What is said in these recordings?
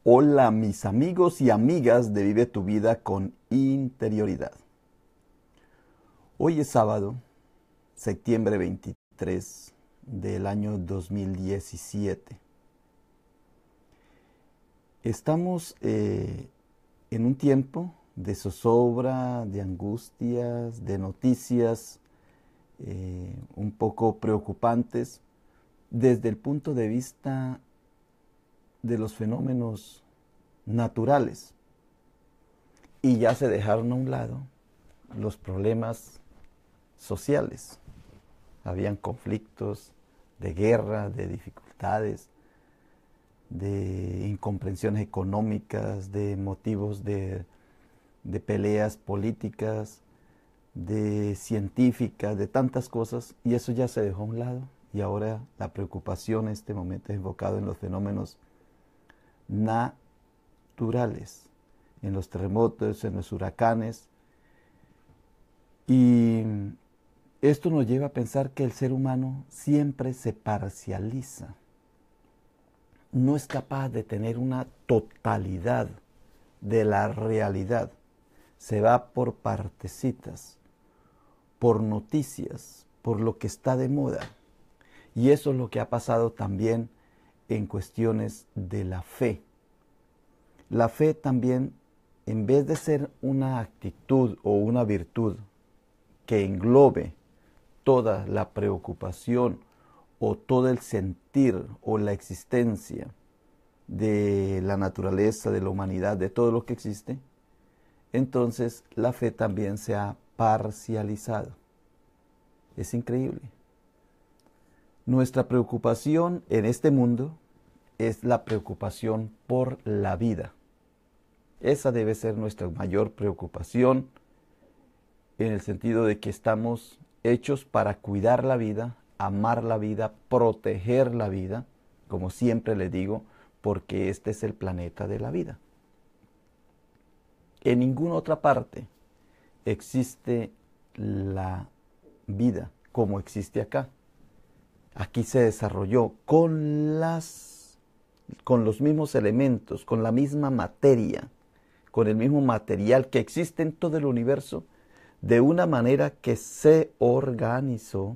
Hola mis amigos y amigas de Vive tu Vida con Interioridad. Hoy es sábado, septiembre 23 del año 2017. Estamos en un tiempo de zozobra, de angustias, de noticias un poco preocupantes desde el punto de vista de los fenómenos naturales. Y ya se dejaron a un lado los problemas sociales. Habían conflictos de guerra, de dificultades, de incomprensiones económicas, de motivos de peleas políticas, de científicas, de tantas cosas, y eso ya se dejó a un lado. Y ahora la preocupación en este momento es enfocada en los fenómenos naturales, en los terremotos, en los huracanes. Y esto nos lleva a pensar que el ser humano siempre se parcializa. No es capaz de tener una totalidad de la realidad. Se va por partecitas, por noticias, por lo que está de moda. Y eso es lo que ha pasado también en cuestiones de la fe. La fe también, en vez de ser una actitud o una virtud que englobe toda la preocupación o todo el sentir o la existencia de la naturaleza, de la humanidad, de todo lo que existe, entonces la fe también se ha parcializado. Es increíble. Nuestra preocupación en este mundo es la preocupación por la vida. Esa debe ser nuestra mayor preocupación, en el sentido de que estamos hechos para cuidar la vida, amar la vida, proteger la vida, como siempre le digo, porque este es el planeta de la vida. En ninguna otra parte existe la vida como existe acá. Aquí se desarrolló con los mismos elementos, con la misma materia, con el mismo material que existe en todo el universo, de una manera que se organizó.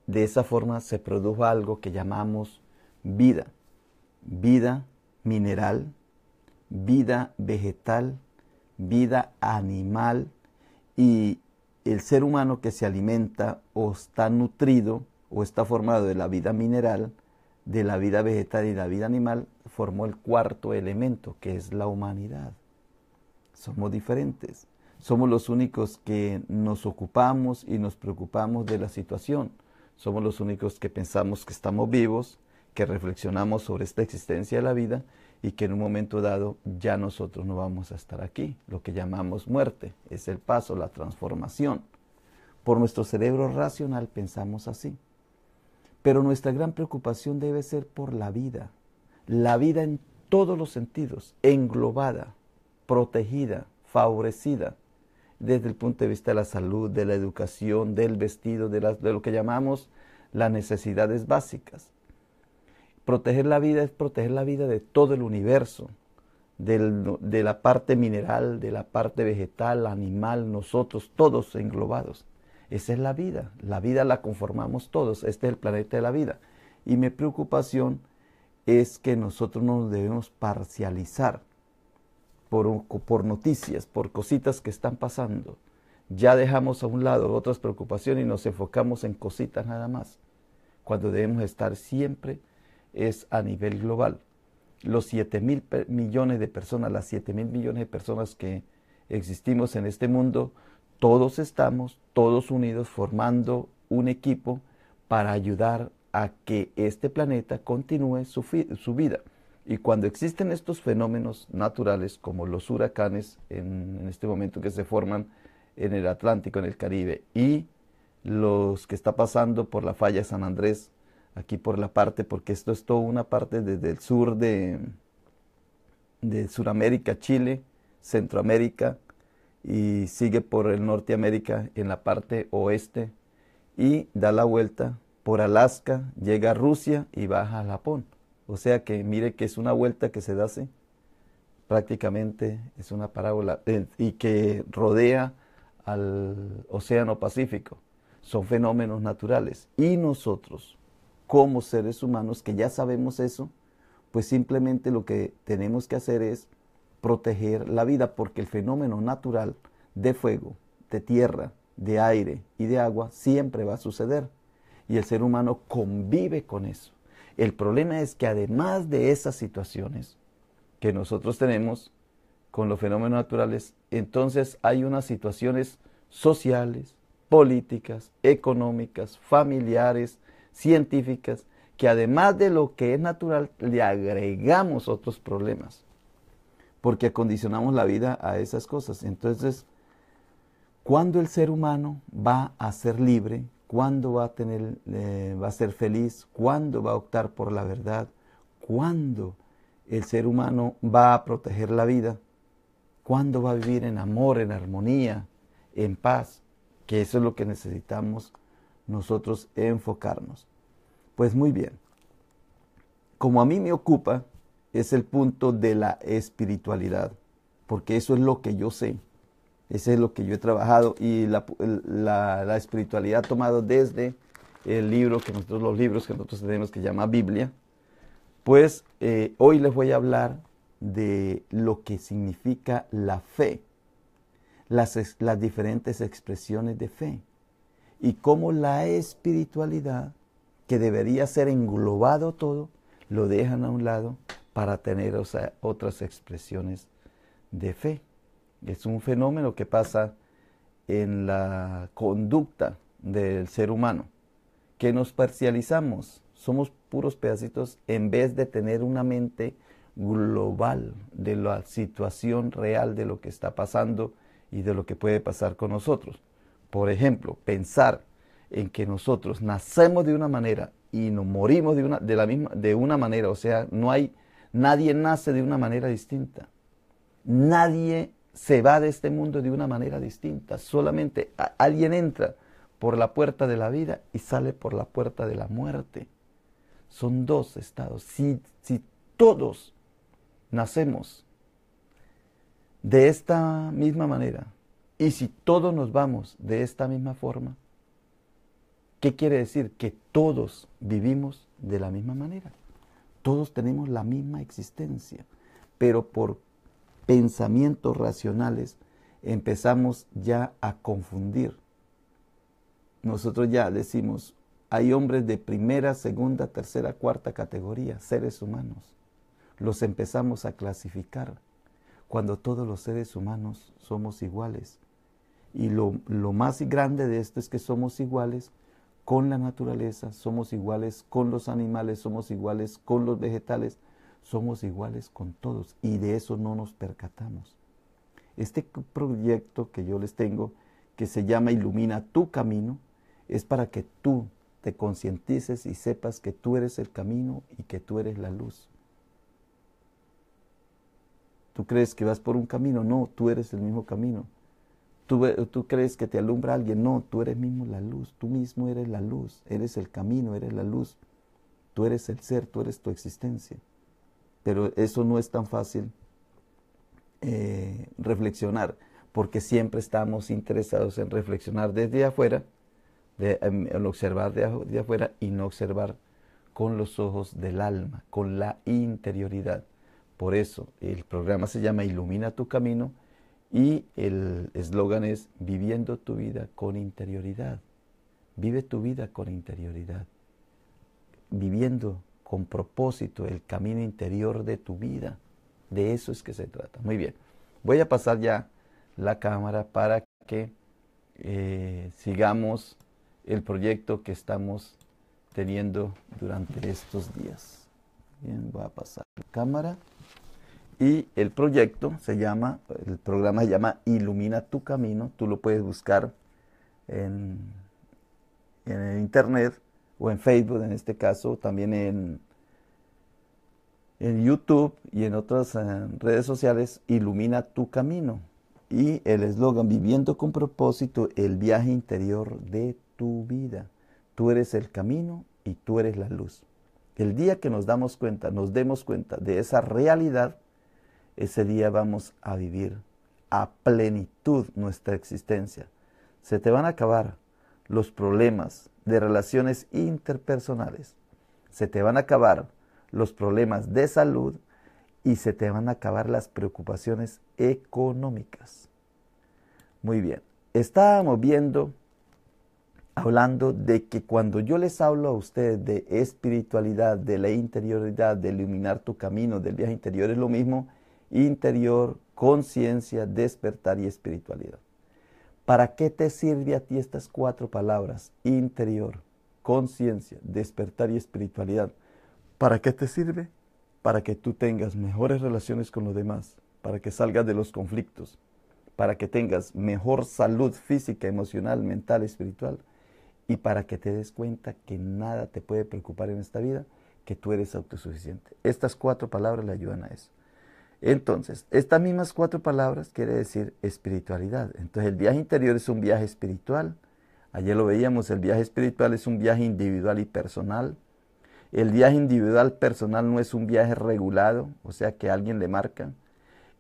De esa forma se produjo algo que llamamos vida. Vida mineral, vida vegetal, vida animal, y el ser humano que se alimenta o está nutrido o está formado de la vida mineral, de la vida vegetal y la vida animal, formó el cuarto elemento, que es la humanidad. Somos diferentes. Somos los únicos que nos ocupamos y nos preocupamos de la situación. Somos los únicos que pensamos que estamos vivos, que reflexionamos sobre esta existencia de la vida y que en un momento dado ya nosotros no vamos a estar aquí. Lo que llamamos muerte es el paso, la transformación. Por nuestro cerebro racional pensamos así. Pero nuestra gran preocupación debe ser por la vida en todos los sentidos, englobada, protegida, favorecida, desde el punto de vista de la salud, de la educación, del vestido, de lo que llamamos las necesidades básicas. Proteger la vida es proteger la vida de todo el universo, de la parte mineral, de la parte vegetal, animal, nosotros, todos englobados. Esa es la vida la conformamos todos, este es el planeta de la vida. Y mi preocupación es que nosotros no nos debemos parcializar por noticias, por cositas que están pasando. Ya dejamos a un lado otras preocupaciones y nos enfocamos en cositas nada más, cuando debemos estar siempre es a nivel global. Los 7.000 millones de personas, las 7.000 millones de personas que existimos en este mundo, todos estamos, todos unidos, formando un equipo para ayudar a que este planeta continúe su vida. Y cuando existen estos fenómenos naturales, como los huracanes en este momento que se forman en el Atlántico, en el Caribe, y los que está pasando por la falla de San Andrés, aquí por la parte, porque esto es toda una parte desde el sur de Sudamérica, Chile, Centroamérica, y sigue por el Norteamérica en la parte oeste, y da la vuelta por Alaska, llega a Rusia y baja a Japón. O sea que mire que es una vuelta que se da así, prácticamente es una parábola y que rodea al Océano Pacífico. Son fenómenos naturales. Y nosotros, como seres humanos que ya sabemos eso, pues simplemente lo que tenemos que hacer es proteger la vida, porque el fenómeno natural de fuego, de tierra, de aire y de agua siempre va a suceder. Y el ser humano convive con eso. El problema es que además de esas situaciones que nosotros tenemos con los fenómenos naturales, entonces hay unas situaciones sociales, políticas, económicas, familiares, científicas, que además de lo que es natural, le agregamos otros problemas, porque acondicionamos la vida a esas cosas. Entonces, ¿cuándo el ser humano va a ser libre? ¿Cuándo va a ser feliz? ¿Cuándo va a optar por la verdad? ¿Cuándo el ser humano va a proteger la vida? ¿Cuándo va a vivir en amor, en armonía, en paz? Que eso es lo que necesitamos nosotros enfocarnos. Pues muy bien, como a mí me ocupa, es el punto de la espiritualidad, porque eso es lo que yo sé, ese es lo que yo he trabajado, y la espiritualidad tomado desde el libro los libros que nosotros tenemos que llama Biblia. Pues hoy les voy a hablar de lo que significa la fe, las diferentes expresiones de fe, y cómo la espiritualidad, que debería ser englobado todo, lo dejan a un lado para tener otras expresiones de fe. Es un fenómeno que pasa en la conducta del ser humano, que nos parcializamos, somos puros pedacitos en vez de tener una mente global de la situación real de lo que está pasando y de lo que puede pasar con nosotros. Por ejemplo, pensar en que nosotros nacemos de una manera y nos morimos de una manera, o sea, nadie nace de una manera distinta. Nadie se va de este mundo de una manera distinta. Solamente alguien entra por la puerta de la vida y sale por la puerta de la muerte. Son dos estados. Si todos nacemos de esta misma manera y si todos nos vamos de esta misma forma, ¿qué quiere decir? Que todos vivimos de la misma manera. Todos tenemos la misma existencia, pero por pensamientos racionales empezamos ya a confundir. Nosotros ya decimos, hay hombres de primera, segunda, tercera, cuarta categoría, seres humanos. Los empezamos a clasificar cuando todos los seres humanos somos iguales. Y lo más grande de esto es que somos iguales con la naturaleza, somos iguales con los animales, somos iguales con los vegetales, somos iguales con todos, y de eso no nos percatamos. Este proyecto que yo les tengo, que se llama Ilumina tu Camino, es para que tú te concientices y sepas que tú eres el camino y que tú eres la luz. ¿Tú crees que vas por un camino? No, tú eres el mismo camino. ¿Tú crees que te alumbra alguien? No, tú eres mismo la luz, tú mismo eres la luz, eres el camino, eres la luz, tú eres el ser, tú eres tu existencia. Pero eso no es tan fácil reflexionar, porque siempre estamos interesados en reflexionar desde afuera, en observar de afuera y no observar con los ojos del alma, con la interioridad. Por eso el programa se llama Ilumina tu Camino y el eslogan es Viviendo tu vida con interioridad. Vive tu vida con interioridad, viviendo con propósito el camino interior de tu vida. De eso es que se trata. Muy bien, voy a pasar ya la cámara para que sigamos el proyecto que estamos teniendo durante estos días. Bien, voy a pasar la cámara. Y el programa se llama Ilumina tu Camino. Tú lo puedes buscar en el internet o en Facebook, en este caso, también en YouTube y en otras redes sociales, Ilumina tu Camino. Y el eslogan, viviendo con propósito el viaje interior de tu vida. Tú eres el camino y tú eres la luz. El día que nos demos cuenta de esa realidad, ese día vamos a vivir a plenitud nuestra existencia. Se te van a acabar los problemas de relaciones interpersonales. Se te van a acabar los problemas de salud y se te van a acabar las preocupaciones económicas. Muy bien. Estábamos hablando de que cuando yo les hablo a ustedes de espiritualidad, de la interioridad, de iluminar tu camino, del viaje interior, es lo mismo: interior, conciencia, despertar y espiritualidad. ¿Para qué te sirve a ti estas 4 palabras? Interior, conciencia, despertar y espiritualidad. ¿Para qué te sirve? Para que tú tengas mejores relaciones con los demás, para que salgas de los conflictos, para que tengas mejor salud física, emocional, mental, espiritual, y para que te des cuenta que nada te puede preocupar en esta vida, que tú eres autosuficiente. Estas 4 palabras le ayudan a eso. Entonces, estas mismas 4 palabras quiere decir espiritualidad. Entonces, el viaje interior es un viaje espiritual. Ayer lo veíamos, el viaje espiritual es un viaje individual y personal. El viaje individual personal no es un viaje regulado, o sea, que alguien le marca.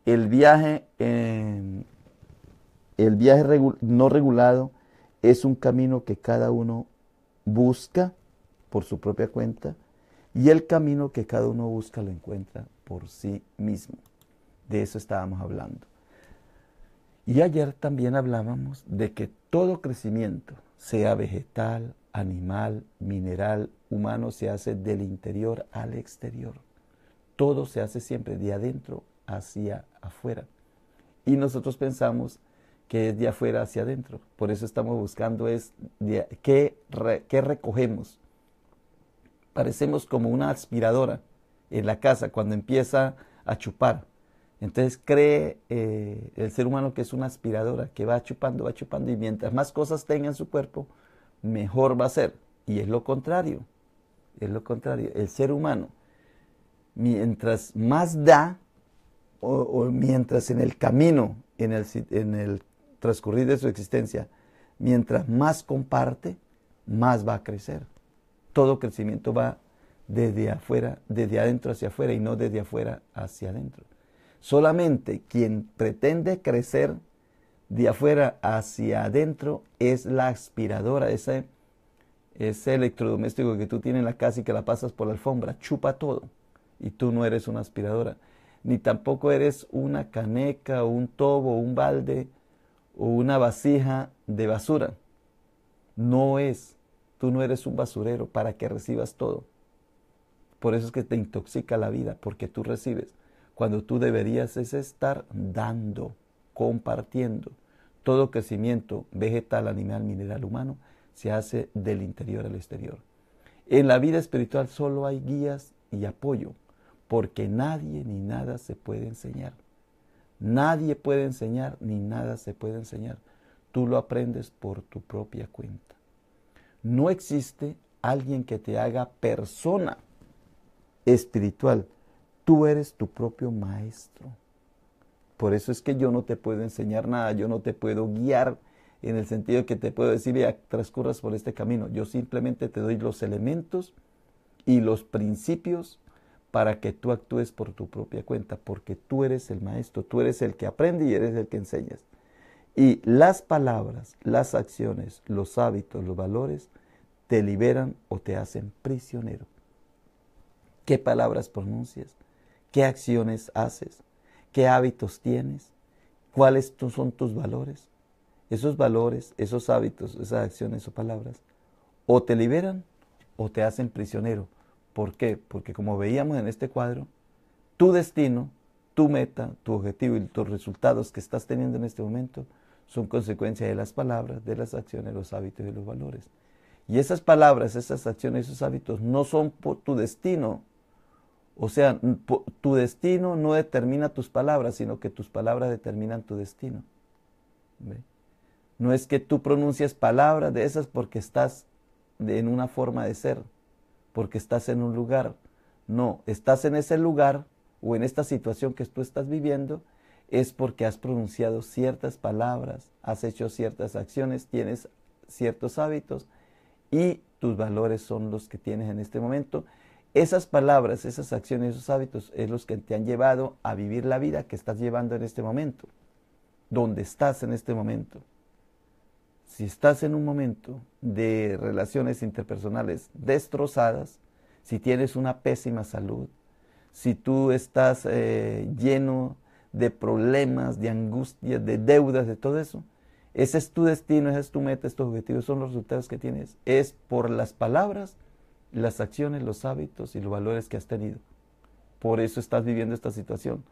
El viaje no regulado es un camino que cada uno busca por su propia cuenta, y el camino que cada uno busca lo encuentra por sí mismo. De eso estábamos hablando. Y ayer también hablábamos de que todo crecimiento, sea vegetal, animal, mineral, humano, se hace del interior al exterior. Todo se hace siempre de adentro hacia afuera. Y nosotros pensamos que es de afuera hacia adentro. Por eso estamos buscando qué recogemos. Parecemos como una aspiradora en la casa cuando empieza a chupar. Entonces cree el ser humano que es una aspiradora que va chupando, y mientras más cosas tenga en su cuerpo, mejor va a ser. Y es lo contrario. El ser humano, mientras más da, o mientras en el camino, en el transcurrir de su existencia, mientras más comparte, más va a crecer. Todo crecimiento va desde afuera, desde adentro hacia afuera, y no desde afuera hacia adentro. Solamente quien pretende crecer de afuera hacia adentro es la aspiradora, ese electrodoméstico que tú tienes en la casa y que la pasas por la alfombra, chupa todo. Y tú no eres una aspiradora, ni tampoco eres una caneca, o un tobo, o un balde, o una vasija de basura. Tú no eres un basurero para que recibas todo. Por eso es que te intoxica la vida, porque tú recibes cuando tú deberías es estar dando, compartiendo. Todo crecimiento vegetal, animal, mineral, humano se hace del interior al exterior. En la vida espiritual solo hay guías y apoyo, porque nadie ni nada se puede enseñar. Nadie puede enseñar ni nada se puede enseñar. Tú lo aprendes por tu propia cuenta. No existe alguien que te haga persona espiritual. Tú eres tu propio maestro. Por eso es que yo no te puedo enseñar nada, yo no te puedo guiar en el sentido que te puedo decir, ya transcurras por este camino. Yo simplemente te doy los elementos y los principios para que tú actúes por tu propia cuenta, porque tú eres el maestro, tú eres el que aprende y eres el que enseñas. Y las palabras, las acciones, los hábitos, los valores te liberan o te hacen prisionero. ¿Qué palabras pronuncias? ¿Qué acciones haces? ¿Qué hábitos tienes? ¿Cuáles son tus valores? Esos valores, esos hábitos, esas acciones o palabras, o te liberan o te hacen prisionero. ¿Por qué? Porque como veíamos en este cuadro, tu destino, tu meta, tu objetivo y los resultados que estás teniendo en este momento son consecuencia de las palabras, de las acciones, los hábitos y los valores. Y esas palabras, esas acciones, esos hábitos no son por tu destino. O sea, tu destino no determina tus palabras, sino que tus palabras determinan tu destino. ¿Ve? No es que tú pronuncias palabras de esas porque estás en una forma de ser, porque estás en un lugar. No, estás en ese lugar o en esta situación que tú estás viviendo, es porque has pronunciado ciertas palabras, has hecho ciertas acciones, tienes ciertos hábitos y tus valores son los que tienes en este momento. esas palabras, esas acciones, esos hábitos es los que te han llevado a vivir la vida que estás llevando en este momento, donde estás en este momento. Si estás en un momento de relaciones interpersonales destrozadas, si tienes una pésima salud, si tú estás lleno de problemas, de angustias, de deudas, de todo eso, ese es tu destino, esa es tu meta, estos objetivos son los resultados que tienes. Es por las palabras, las acciones, los hábitos y los valores que has tenido. Por eso estás viviendo esta situación.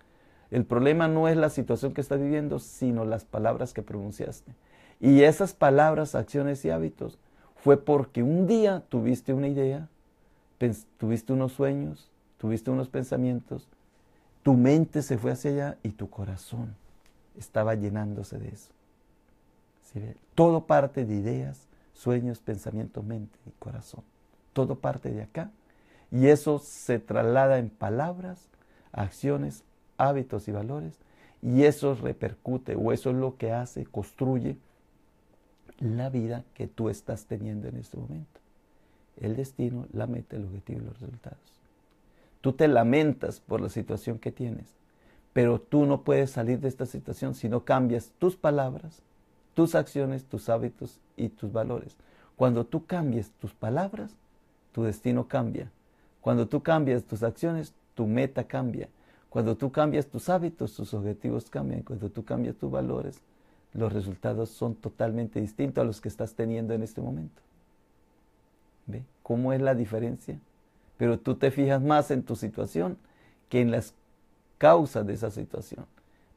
El problema no es la situación que estás viviendo, sino las palabras que pronunciaste. Y esas palabras, acciones y hábitos fue porque un día tuviste una idea, tuviste unos sueños, tuviste unos pensamientos, tu mente se fue hacia allá y tu corazón estaba llenándose de eso. ¿Sí ve? Todo parte de ideas, sueños, pensamientos, mente y corazón. Todo parte de acá. Y eso se traslada en palabras, acciones, hábitos y valores. Y eso repercute, o eso es lo que hace, construye la vida que tú estás teniendo en este momento. El destino, la meta, el objetivo y los resultados. Tú te lamentas por la situación que tienes, pero tú no puedes salir de esta situación si no cambias tus palabras, tus acciones, tus hábitos y tus valores. Cuando tú cambies tus palabras, tu destino cambia. Cuando tú cambias tus acciones, tu meta cambia. Cuando tú cambias tus hábitos, tus objetivos cambian. Cuando tú cambias tus valores, los resultados son totalmente distintos a los que estás teniendo en este momento. ¿Ve cómo es la diferencia? Pero tú te fijas más en tu situación que en las causas de esa situación.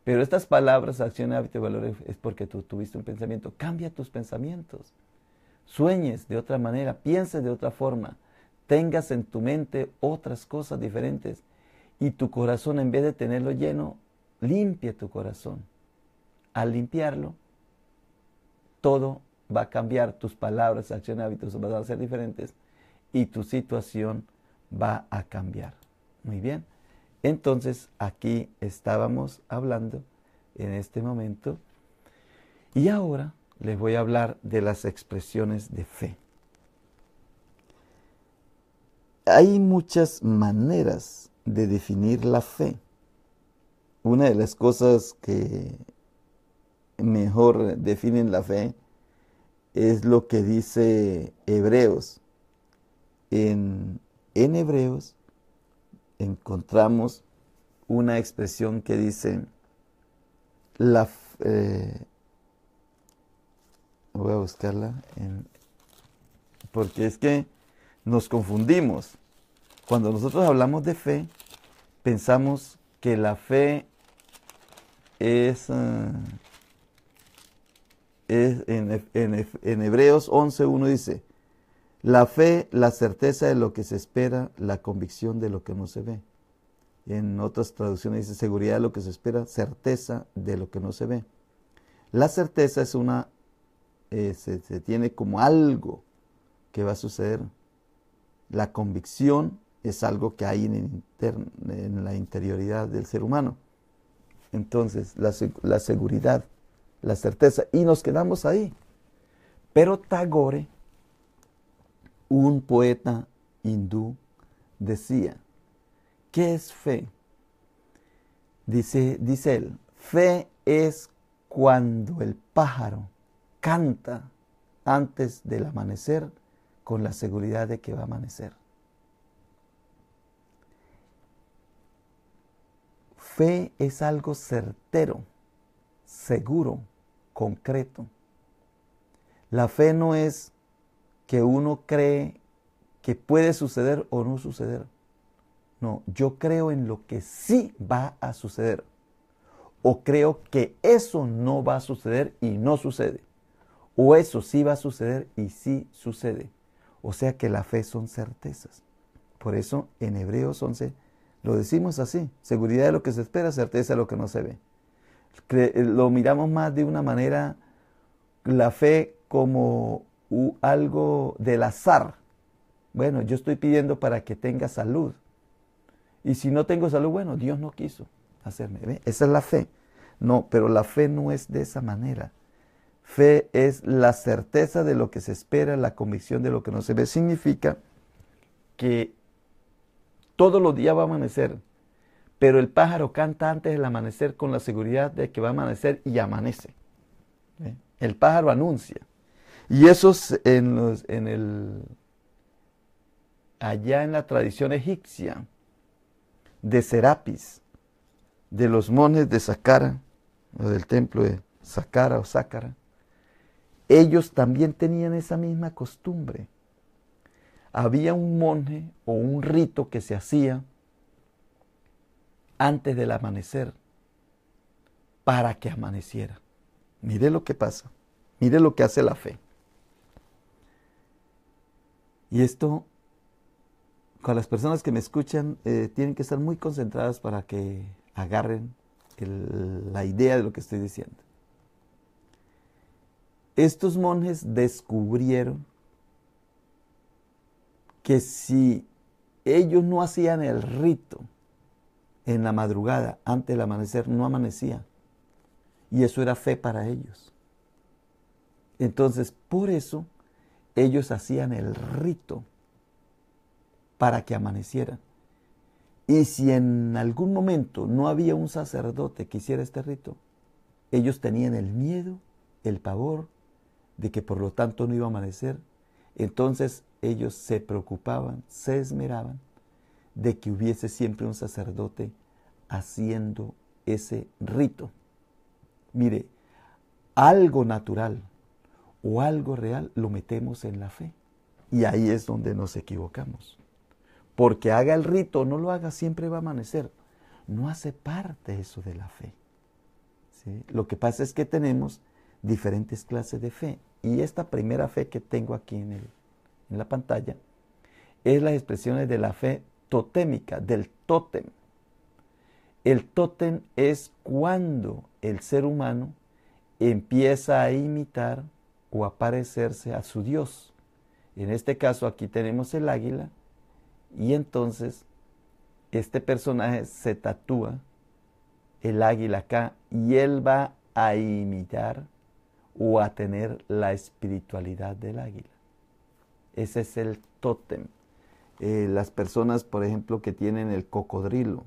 Pero estas palabras, acciones, hábitos y valores es porque tú tuviste un pensamiento. Cambia tus pensamientos. Sueñes de otra manera, pienses de otra forma, tengas en tu mente otras cosas diferentes y tu corazón, en vez de tenerlo lleno, limpia tu corazón. Al limpiarlo, todo va a cambiar, tus palabras, acciones, hábitos van a ser diferentes y tu situación va a cambiar. Muy bien. Entonces, aquí estábamos hablando en este momento y ahora les voy a hablar de las expresiones de fe. Hay muchas maneras de definir la fe. Una de las cosas que mejor definen la fe es lo que dice Hebreos. En Hebreos encontramos una expresión que dice, voy a buscarla, porque es que nos confundimos. Cuando nosotros hablamos de fe, pensamos que la fe es en Hebreos 11:1 dice, la fe, la certeza de lo que se espera, la convicción de lo que no se ve. En otras traducciones dice seguridad de lo que se espera, certeza de lo que no se ve. La certeza es se tiene como algo que va a suceder. La convicción es algo que hay en la interioridad del ser humano. Entonces, la seguridad, la certeza, y nos quedamos ahí. Pero Tagore, un poeta hindú, decía, ¿qué es fe? Dice él, fe es cuando el pájaro canta antes del amanecer con la seguridad de que va a amanecer. Fe es algo certero, seguro, concreto. La fe no es que uno cree que puede suceder o no suceder. No, yo creo en lo que sí va a suceder. O creo que eso no va a suceder y no sucede. O eso sí va a suceder y sí sucede. O sea que la fe son certezas. Por eso en Hebreos 11 lo decimos así. Seguridad de lo que se espera, certeza de lo que no se ve. Lo miramos más de una manera, la fe como algo del azar. Bueno, yo estoy pidiendo para que tenga salud. Y si no tengo salud, bueno, Dios no quiso hacerme. ¿Ve? Esa es la fe. No, pero la fe no es de esa manera. Fe es la certeza de lo que se espera, la convicción de lo que no se ve. Significa que Todos los días va a amanecer. Pero el pájaro canta antes del amanecer con la seguridad de que va a amanecer y amanece. El pájaro anuncia. Y eso es allá en la tradición egipcia de Serapis, de los monjes de Saqqara, o del templo de Saqqara o Sácara, ellos también tenían esa misma costumbre. Había un monje o un rito que se hacía antes del amanecer para que amaneciera. Mire lo que pasa, mire lo que hace la fe. Y esto, con las personas que me escuchan, tienen que estar muy concentradas para que agarren la idea de lo que estoy diciendo. Estos monjes descubrieron que si ellos no hacían el rito en la madrugada, antes del amanecer, no amanecía. Y eso era fe para ellos. Entonces, por eso, ellos hacían el rito para que amaneciera. Y si en algún momento no había un sacerdote que hiciera este rito, ellos tenían el miedo, el pavor de que por lo tanto no iba a amanecer. Entonces ellos se preocupaban, se esmeraban de que hubiese siempre un sacerdote haciendo ese rito. Mire, algo natural o algo real lo metemos en la fe. Y ahí es donde nos equivocamos. Porque haga el rito o no lo haga, siempre va a amanecer. No hace parte eso de la fe. ¿Sí? Lo que pasa es que tenemos diferentes clases de fe. Y esta primera fe que tengo aquí en la pantalla es las expresiones de la fe totémica, del tótem. El tótem es cuando el ser humano empieza a imitar o a parecerse a su Dios. En este caso aquí tenemos el águila y entonces este personaje se tatúa el águila acá y él va a imitar o a tener la espiritualidad del águila. Ese es el tótem. Las personas, por ejemplo, que tienen el cocodrilo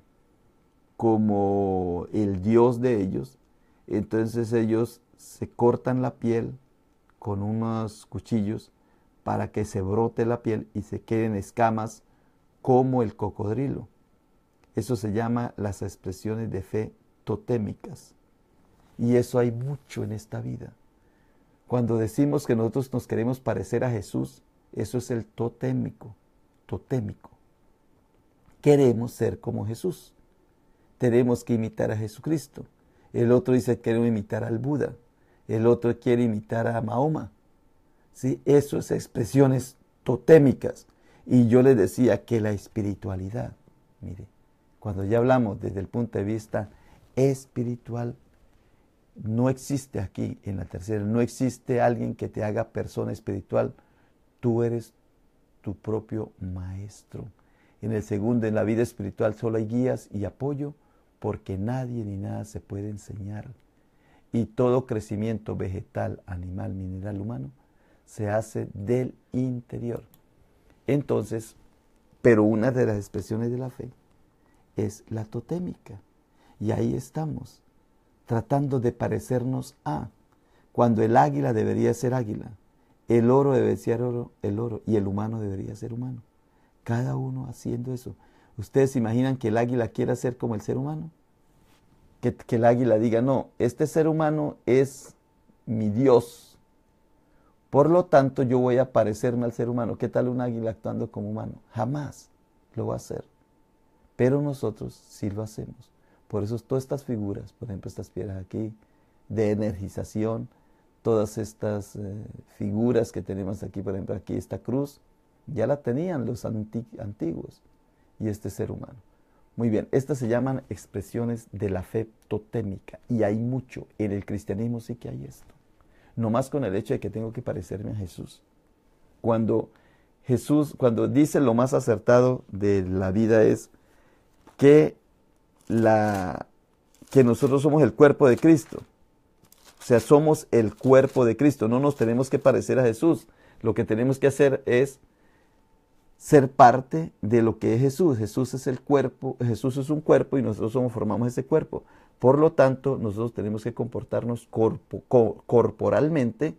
como el dios de ellos, entonces ellos se cortan la piel con unos cuchillos para que se brote la piel y se queden escamas como el cocodrilo. Eso se llama las expresiones de fe totémicas. Y eso hay mucho en esta vida. Cuando decimos que nosotros nos queremos parecer a Jesús, eso es el totémico. Queremos ser como Jesús. Tenemos que imitar a Jesucristo. El otro dice, quiero imitar al Buda. El otro quiere imitar a Mahoma. ¿Sí? Eso es expresiones totémicas. Y yo les decía que la espiritualidad, mire, cuando ya hablamos desde el punto de vista espiritual, no existe aquí en la tercera, no existe alguien que te haga persona espiritual. Tú eres tu propio maestro. En el segundo, en la vida espiritual, solo hay guías y apoyo, porque nadie ni nada se puede enseñar. Y todo crecimiento vegetal, animal, mineral, humano, se hace del interior. Entonces, pero una de las expresiones de la fe es la totémica. Y ahí estamos, tratando de parecernos a, cuando el águila debería ser águila, el oro debería ser el oro, y el humano debería ser humano. Cada uno haciendo eso. ¿Ustedes se imaginan que el águila quiera ser como el ser humano? Que el águila diga, no, este ser humano es mi Dios. Por lo tanto, yo voy a parecerme al ser humano. ¿Qué tal un águila actuando como humano? Jamás lo va a hacer. Pero nosotros sí lo hacemos. Por eso todas estas figuras, por ejemplo, estas piedras aquí, de energización, todas estas figuras que tenemos aquí, por ejemplo, aquí esta cruz, ya la tenían los antiguos, y este ser humano. Muy bien, estas se llaman expresiones de la fe totémica, y hay mucho, en el cristianismo sí que hay esto. No más con el hecho de que tengo que parecerme a Jesús. Cuando dice lo más acertado de la vida es que nosotros somos el cuerpo de Cristo. O sea, somos el cuerpo de Cristo. No nos tenemos que parecer a Jesús. Lo que tenemos que hacer es ser parte de lo que es Jesús. Jesús es el cuerpo, Jesús es un cuerpo y nosotros formamos ese cuerpo. Por lo tanto, nosotros tenemos que comportarnos corporalmente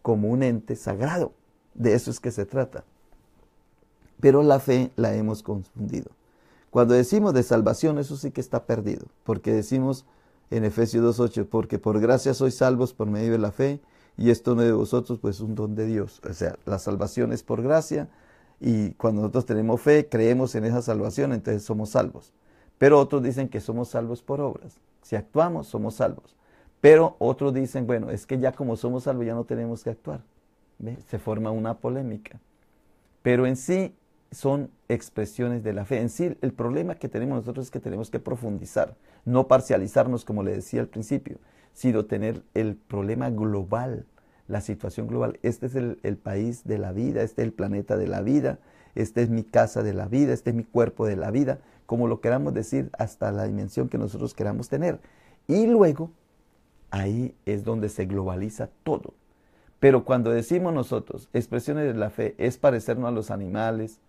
como un ente sagrado. De eso es que se trata. Pero la fe la hemos confundido. Cuando decimos de salvación, eso sí que está perdido. Porque decimos en Efesios 2:8, porque por gracia sois salvos por medio de la fe, y esto no es de vosotros, pues es un don de Dios. O sea, la salvación es por gracia, y cuando nosotros tenemos fe, creemos en esa salvación, entonces somos salvos. Pero otros dicen que somos salvos por obras. Si actuamos, somos salvos. Pero otros dicen, bueno, es que ya como somos salvos ya no tenemos que actuar. ¿Ve? Se forma una polémica. Pero en sí son expresiones de la fe. En sí el problema que tenemos nosotros es que tenemos que profundizar, no parcializarnos como le decía al principio, sino tener el problema global, la situación global. Este es el país de la vida, este es el planeta de la vida, este es mi casa de la vida, este es mi cuerpo de la vida, como lo queramos decir, hasta la dimensión que nosotros queramos tener. Y luego, ahí es donde se globaliza todo. Pero cuando decimos nosotros, expresiones de la fe, es parecernos a los animales,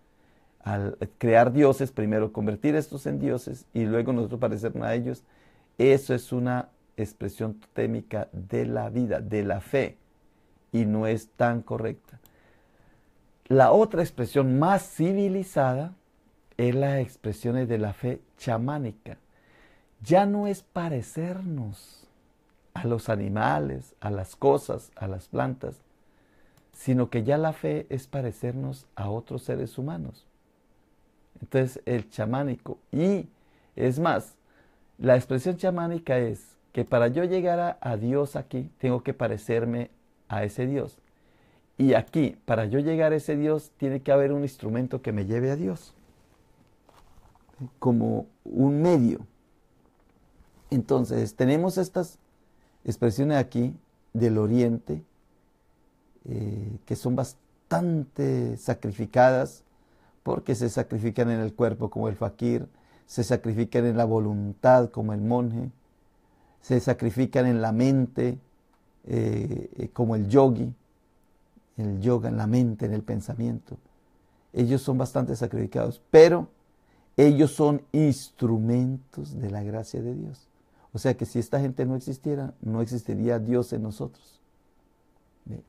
al crear dioses, primero convertir estos en dioses y luego nosotros parecernos a ellos, eso es una expresión totémica de la vida, de la fe, y no es tan correcta. La otra expresión más civilizada es las expresiones de la fe chamánica. Ya no es parecernos a los animales, a las cosas, a las plantas, sino que ya la fe es parecernos a otros seres humanos. Entonces el chamánico, y es más, la expresión chamánica es que para yo llegar a Dios aquí, tengo que parecerme a ese Dios. Y aquí, para yo llegar a ese Dios, tiene que haber un instrumento que me lleve a Dios, como un medio. Entonces, tenemos estas expresiones aquí del Oriente, que son bastante sacrificadas, porque se sacrifican en el cuerpo como el fakir, se sacrifican en la voluntad como el monje, se sacrifican en la mente como el yogi, el yoga en la mente, en el pensamiento. Ellos son bastante sacrificados, pero ellos son instrumentos de la gracia de Dios. O sea que si esta gente no existiera, no existiría Dios en nosotros.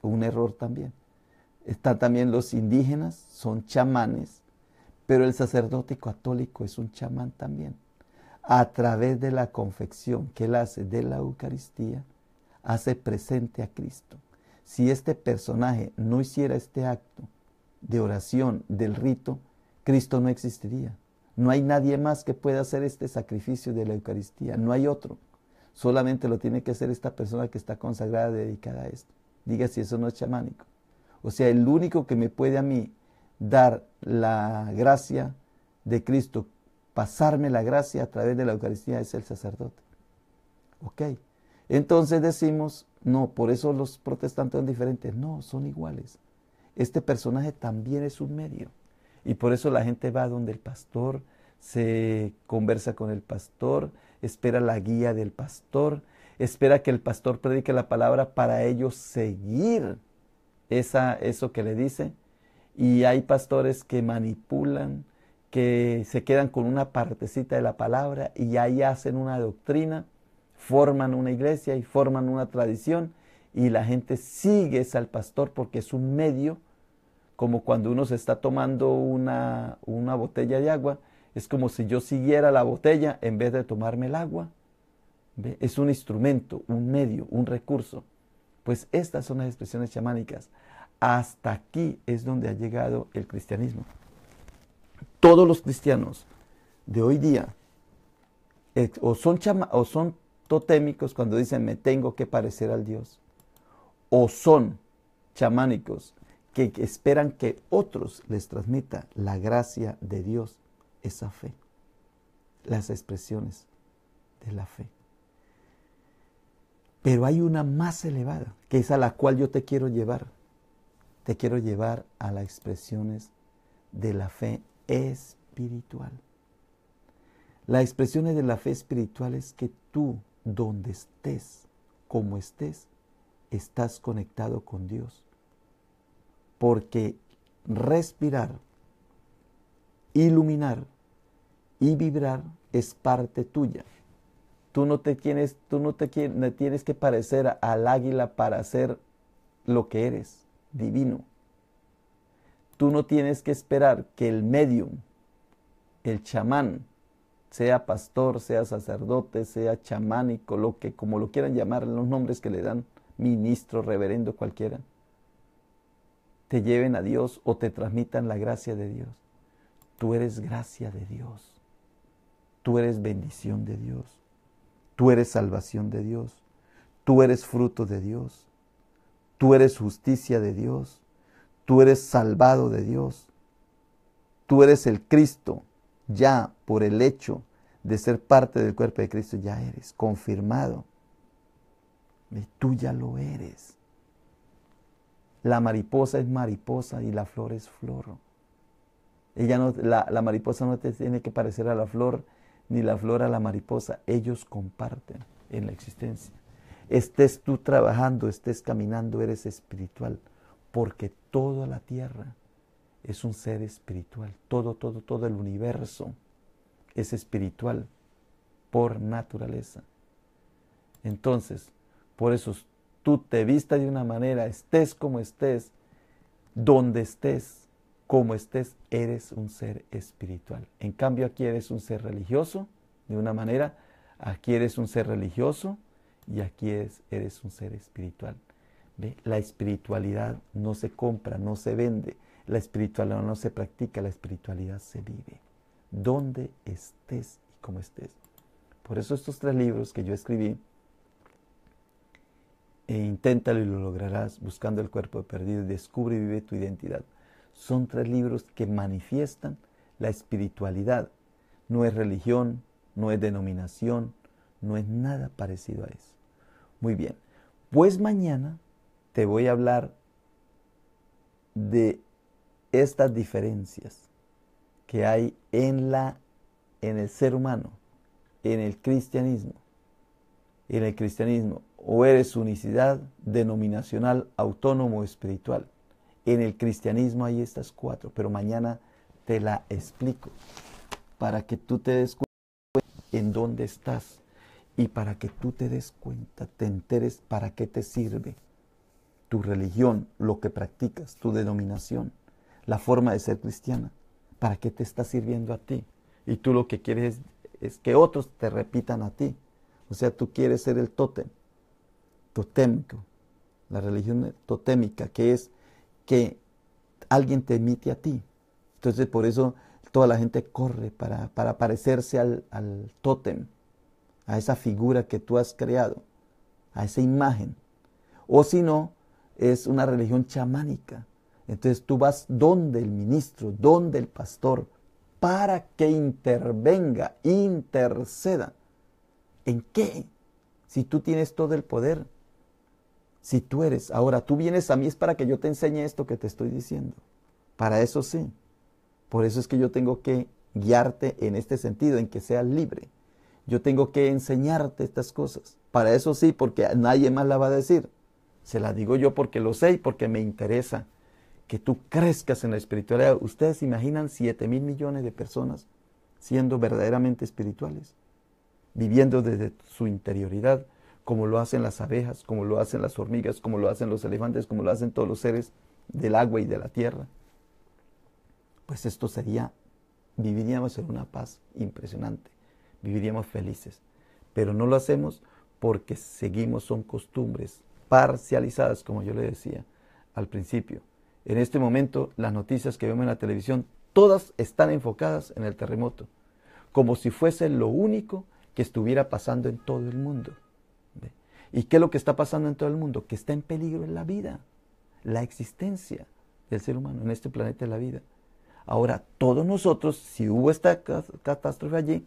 Un error también. Están también los indígenas, son chamanes, pero el sacerdote católico es un chamán también. A través de la confección que él hace de la Eucaristía, hace presente a Cristo. Si este personaje no hiciera este acto de oración, del rito, Cristo no existiría. No hay nadie más que pueda hacer este sacrificio de la Eucaristía. No hay otro. Solamente lo tiene que hacer esta persona que está consagrada, dedicada a esto. Diga si eso no es chamánico. O sea, el único que me puede a mí dar la gracia de Cristo, pasarme la gracia a través de la Eucaristía, es el sacerdote. ¿Ok? Entonces decimos, no, por eso los protestantes son diferentes. No, son iguales. Este personaje también es un medio. Y por eso la gente va donde el pastor, se conversa con el pastor, espera la guía del pastor, espera que el pastor predique la palabra para ellos seguir eso que le dice. Y hay pastores que manipulan, que se quedan con una partecita de la palabra y ahí hacen una doctrina, forman una iglesia y forman una tradición y la gente sigue al pastor porque es un medio, como cuando uno se está tomando una botella de agua, es como si yo siguiera la botella en vez de tomarme el agua. ¿Ve? Es un instrumento, un medio, un recurso. Pues estas son las expresiones chamánicas. Hasta aquí es donde ha llegado el cristianismo. Todos los cristianos de hoy día o son totémicos cuando dicen me tengo que parecer al Dios, o son chamánicos que esperan que otros les transmita la gracia de Dios, esa fe, las expresiones de la fe. Pero hay una más elevada, que es a la cual yo te quiero llevar. Te quiero llevar a las expresiones de la fe espiritual. Las expresiones de la fe espiritual es que tú, donde estés, como estés, estás conectado con Dios. Porque respirar iluminar y vibrar es parte tuya. Tú no te tienes que parecer al águila para ser lo que eres, divino. Tú no tienes que esperar que el medium, el chamán, sea pastor, sea sacerdote, sea chamánico, como lo quieran llamar, los nombres que le dan, ministro, reverendo, cualquiera, te lleven a Dios o te transmitan la gracia de Dios. Tú eres gracia de Dios. Tú eres bendición de Dios. Tú eres salvación de Dios. Tú eres fruto de Dios. Tú eres justicia de Dios. Tú eres salvado de Dios. Tú eres el Cristo. Ya por el hecho de ser parte del cuerpo de Cristo, ya eres confirmado. Y tú ya lo eres. La mariposa es mariposa y la flor es flor. La mariposa no te tiene que parecer a la flor, ni la flor a la mariposa. Ellos comparten en la existencia. Estés tú trabajando, estés caminando, eres espiritual. Porque toda la tierra es un ser espiritual. Todo el universo es espiritual por naturaleza. Entonces, por eso tú te vistas de una manera, estés como estés, donde estés, como estés, eres un ser espiritual. En cambio, aquí eres un ser religioso, de una manera, aquí eres un ser religioso y aquí eres un ser espiritual. ¿Ve? La espiritualidad no se compra, no se vende. La espiritualidad no se practica, la espiritualidad se vive. Donde estés y como estés. Por eso estos 3 libros que yo escribí, Inténtalo y lo lograrás, Buscando el cuerpo perdido, Descubre y vive tu identidad. Son 3 libros que manifiestan la espiritualidad. No es religión, no es denominación, no es nada parecido a eso. Muy bien, pues mañana te voy a hablar de estas diferencias que hay en el ser humano, en el cristianismo. En el cristianismo, o eres unicidad, denominacional, autónomo o espiritual. En el cristianismo hay estas 4, pero mañana te la explico para que tú te des cuenta en dónde estás y para que tú te des cuenta, te enteres para qué te sirve tu religión, lo que practicas, tu denominación, la forma de ser cristiana, para qué te está sirviendo a ti. Y tú lo que quieres es que otros te repitan a ti. O sea, tú quieres ser el tótem, totémico, la religión totémica, que es que alguien te imite a ti. Entonces, por eso toda la gente corre para parecerse al tótem, a esa figura que tú has creado, a esa imagen. O si no, es una religión chamánica. Entonces tú vas donde el ministro, donde el pastor, para que intervenga, interceda. ¿En qué? Si tú tienes todo el poder. Si tú eres. Ahora, tú vienes a mí es para que yo te enseñe esto que te estoy diciendo. Para eso sí. Por eso es que yo tengo que guiarte en este sentido, en que seas libre. Yo tengo que enseñarte estas cosas. Para eso sí, porque nadie más la va a decir. Se la digo yo porque lo sé y porque me interesa que tú crezcas en la espiritualidad. Ustedes imaginan 7,000 millones de personas siendo verdaderamente espirituales, viviendo desde su interioridad, como lo hacen las abejas, como lo hacen las hormigas, como lo hacen los elefantes, como lo hacen todos los seres del agua y de la tierra. Pues esto viviríamos en una paz impresionante, viviríamos felices. Pero no lo hacemos porque son costumbres parcializadas, como yo le decía al principio. En este momento, las noticias que vemos en la televisión, todas están enfocadas en el terremoto, como si fuese lo único que estuviera pasando en todo el mundo. ¿Ve? ¿Y qué es lo que está pasando en todo el mundo? Que está en peligro en la vida, la existencia del ser humano en este planeta de la vida. Ahora, todos nosotros, si hubo esta catástrofe allí,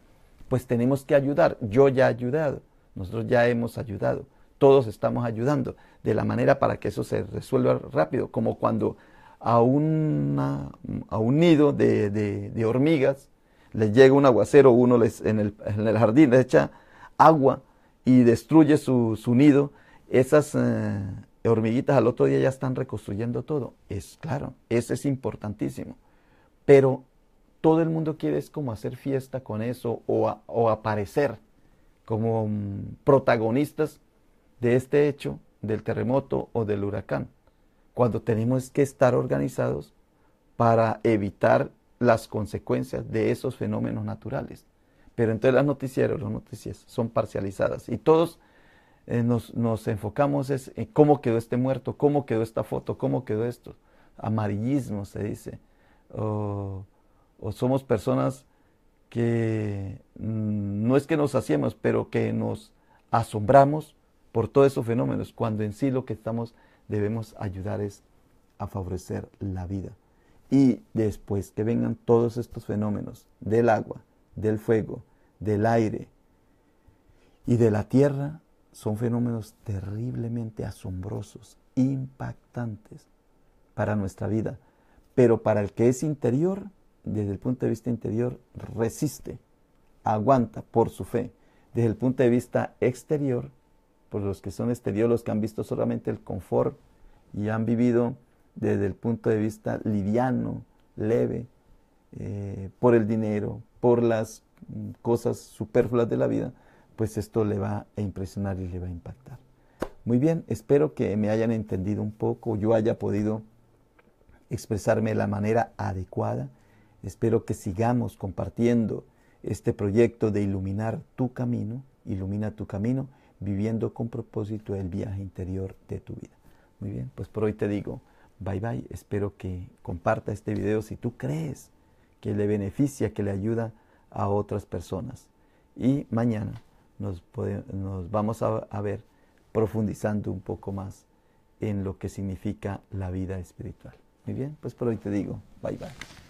pues tenemos que ayudar. Yo ya he ayudado, nosotros ya hemos ayudado, todos estamos ayudando de la manera para que eso se resuelva rápido, como cuando a un nido de hormigas les llega un aguacero, uno en el jardín les echa agua y destruye su nido, esas hormiguitas al otro día ya están reconstruyendo todo. Es claro, eso es importantísimo. Pero todo el mundo quiere es como hacer fiesta con eso o aparecer como protagonistas de este hecho, del terremoto o del huracán, cuando tenemos que estar organizados para evitar las consecuencias de esos fenómenos naturales. Pero entonces las noticias son parcializadas y todos nos enfocamos en cómo quedó este muerto, cómo quedó esta foto, cómo quedó esto. Amarillismo se dice. O somos personas que no es que nos hacemos, pero que nos asombramos por todos esos fenómenos, cuando en sí lo que debemos ayudar es a favorecer la vida. Y después que vengan todos estos fenómenos del agua, del fuego, del aire y de la tierra, son fenómenos terriblemente asombrosos, impactantes para nuestra vida. Pero para el que es interior, desde el punto de vista interior, resiste, aguanta por su fe. Desde el punto de vista exterior, por los que son exterior, los que han visto solamente el confort y han vivido desde el punto de vista liviano, leve, por el dinero, por las cosas superfluas de la vida, pues esto le va a impresionar y le va a impactar. Muy bien, espero que me hayan entendido un poco, yo haya podido expresarme de la manera adecuada. Espero que sigamos compartiendo este proyecto de iluminar tu camino, ilumina tu camino, viviendo con propósito el viaje interior de tu vida. Muy bien, pues por hoy te digo bye bye. Espero que comparta este video si tú crees que le beneficia, que le ayuda a otras personas. Y mañana nos vamos a ver profundizando un poco más en lo que significa la vida espiritual. Muy bien, pues por hoy te digo bye bye.